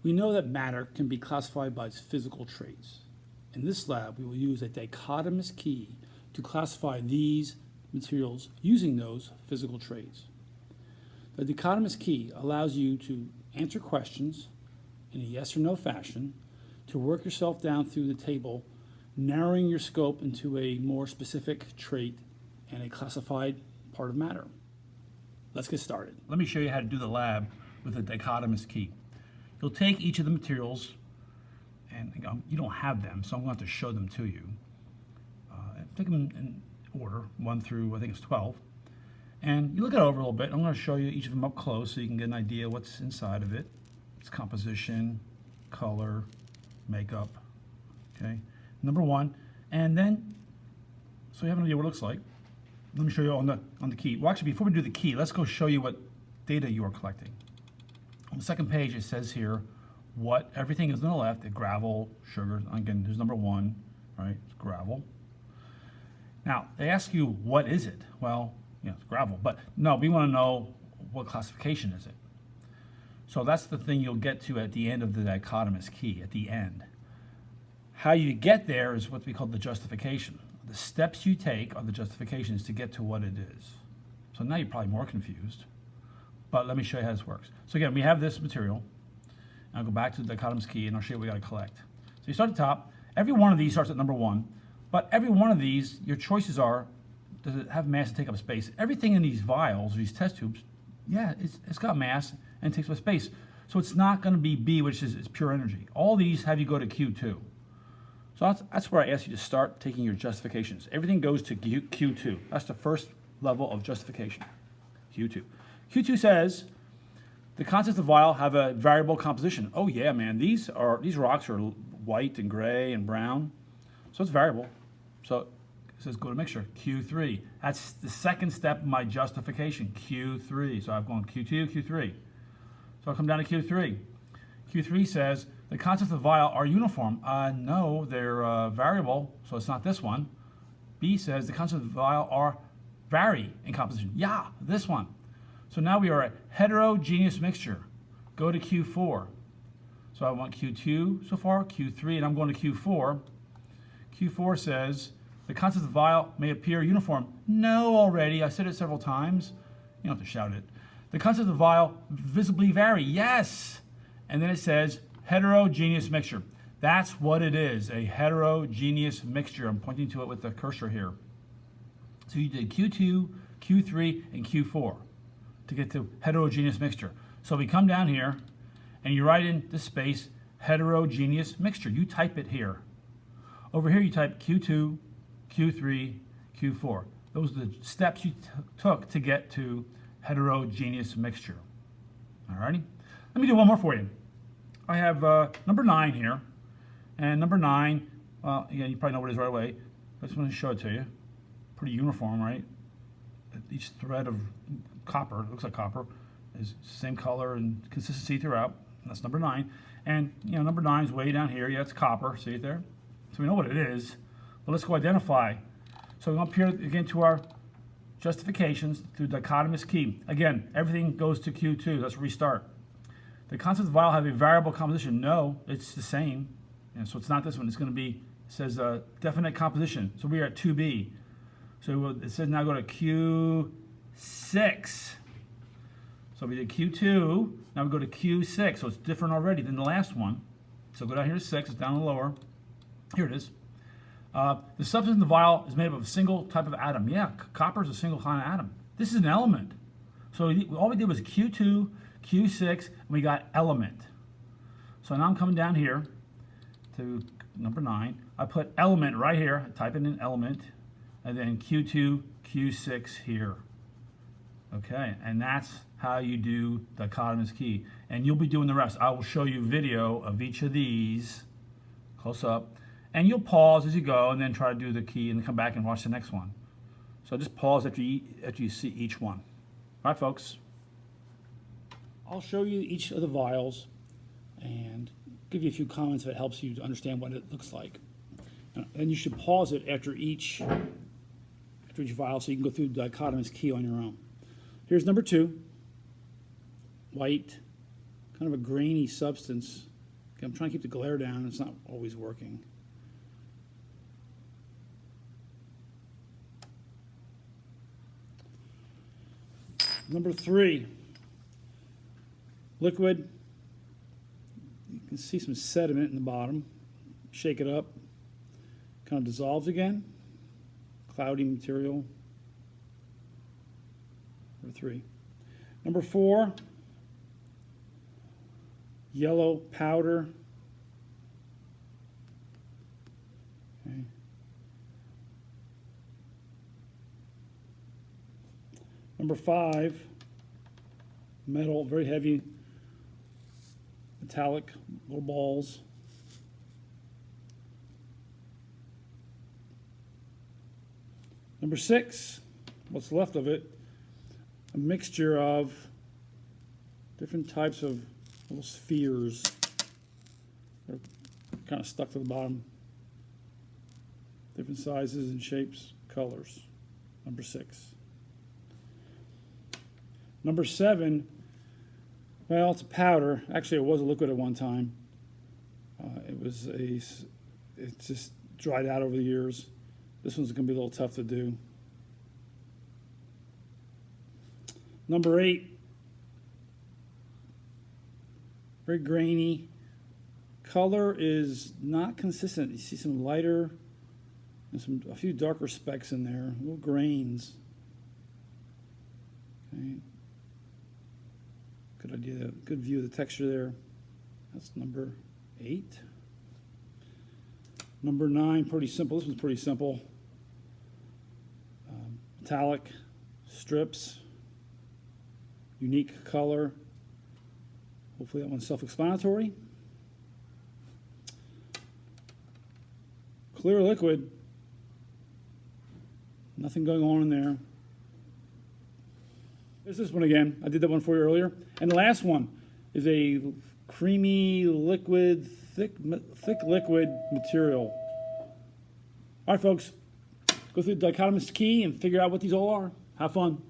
We know that matter can be classified by its physical traits. In this lab, we will use a dichotomous key to classify these materials using those physical traits. The dichotomous key allows you to answer questions in a yes or no fashion, to work yourself down through the table, narrowing your scope into a more specific trait and a classified part of matter. Let's get started. Let me show you how to do the lab with a dichotomous key. You'll take each of the materials, and you don't have them, so I'm going to have to show them to you. Take them in order, 1 through, I think it's 12. And you look it over a little bit. I'm going to show you each of them up close so you can get an idea what's inside of it. Its composition, color, makeup, okay? Number 1, and then, so you have an idea what it looks like. Let me show you on the key. Well, actually, before we do the key, let's go show you what data you are collecting. On the second page, it says here what everything is on the left, the gravel, sugar. Again, there's number 1, right? It's gravel. Now, they ask you, what is it? Well, it's gravel. But no, we want to know what classification is it. So that's the thing you'll get to at the end of the dichotomous key, at the end. How you get there is what we call the justification. The steps you take are the justifications to get to what it is. So now you're probably more confused. But let me show you how this works. So again, we have this material. I'll go back to the dichotomous key and I'll show you what we got to collect. So you start at the top. Every one of these starts at number 1. But every one of these, your choices are, does it have mass to take up space? Everything in these vials, these test tubes, yeah, it's got mass and takes up space. So it's not going to be B, which is it's pure energy. All these have you go to Q2. So that's where I ask you to start taking your justifications. Everything goes to Q2. That's the first level of justification, Q2. Q2 says the contents of the vial have a variable composition. Oh yeah, man, these rocks are white and gray and brown, so it's variable. So it says go to mixture, Q3. That's the second step of my justification, Q3. So I've gone Q2, Q3. So I'll come down to Q3. Q3 says the contents of the vial are uniform. No, they're variable, so it's not this one. B says the contents of the vial vary in composition. Yeah, this one. So now we are a heterogeneous mixture. Go to Q4. So I want Q2 so far, Q3, and I'm going to Q4. Q4 says the contents of the vial may appear uniform. No, already. I said it several times. You don't have to shout it. The contents of the vial visibly vary. Yes. And then it says heterogeneous mixture. That's what it is, a heterogeneous mixture. I'm pointing to it with the cursor here. So you did Q2, Q3, and Q4 to get to heterogeneous mixture. So we come down here and you write in the space heterogeneous mixture. You type it here. Over here you type Q2, Q3, Q4. Those are the steps you took to get to heterogeneous mixture. Alrighty? Let me do one more for you. I have number 9 here. And number 9, again, you probably know what it is right away. But I just want to show it to you. Pretty uniform, right? Each thread of copper, it looks like copper, is same color and consistency throughout. And that's number 9. And number 9 is way down here. Yeah, it's copper. See it there? So we know what it is. But let's go identify. So we go up here again to our justifications through dichotomous key. Again, everything goes to Q2. Let's restart. The contents of the vial have a variable composition. No, it's the same. So it's not this one. It's going to be, it says definite composition. So we are at 2B. So it says now go to Q6. So we did Q2. Now we go to Q6. So it's different already than the last one. So go down here to 6. It's down lower. Here it is. The substance in the vial is made up of a single type of atom. Yeah, copper is a single kind of atom. This is an element. So all we did was Q2, Q6, and we got element. So now I'm coming down here to number 9. I put element right here. I type in an element, and then Q2, Q6 here. Okay, and that's how you do dichotomous key. And you'll be doing the rest. I will show you video of each of these close up. And you'll pause as you go and then try to do the key and then come back and watch the next one. So just pause after you see each one. All right, folks. I'll show you each of the vials and give you a few comments if it helps you to understand what it looks like. And you should pause it after each vial so you can go through the dichotomous key on your own. Here's number 2. White, kind of a grainy substance. Okay, I'm trying to keep the glare down. It's not always working. Number 3, liquid. You can see some sediment in the bottom. Shake it up. Kind of dissolves again. Cloudy material. Number 3. Number 4, yellow powder. Okay. Number 5, metal, very heavy, metallic, little balls. Number 6, what's left of it, a mixture of different types of little spheres. They're kind of stuck to the bottom. Different sizes and shapes, colors. Number 6. Number 7, well, it's a powder. Actually, it was a liquid at one time. It just dried out over the years. This one's going to be a little tough to do. Number 8, very grainy. Color is not consistent. You see some lighter and a few darker specks in there, little grains. Okay. Good idea, good view of the texture there. That's number 8. Number 9, pretty simple. This one's pretty simple. Metallic strips, unique color. Hopefully that one's self-explanatory. Clear liquid. Nothing going on in there. There's this one again. I did that one for you earlier. And the last one is a creamy liquid, thick liquid material. All right, folks. Go through the dichotomous key and figure out what these all are. Have fun.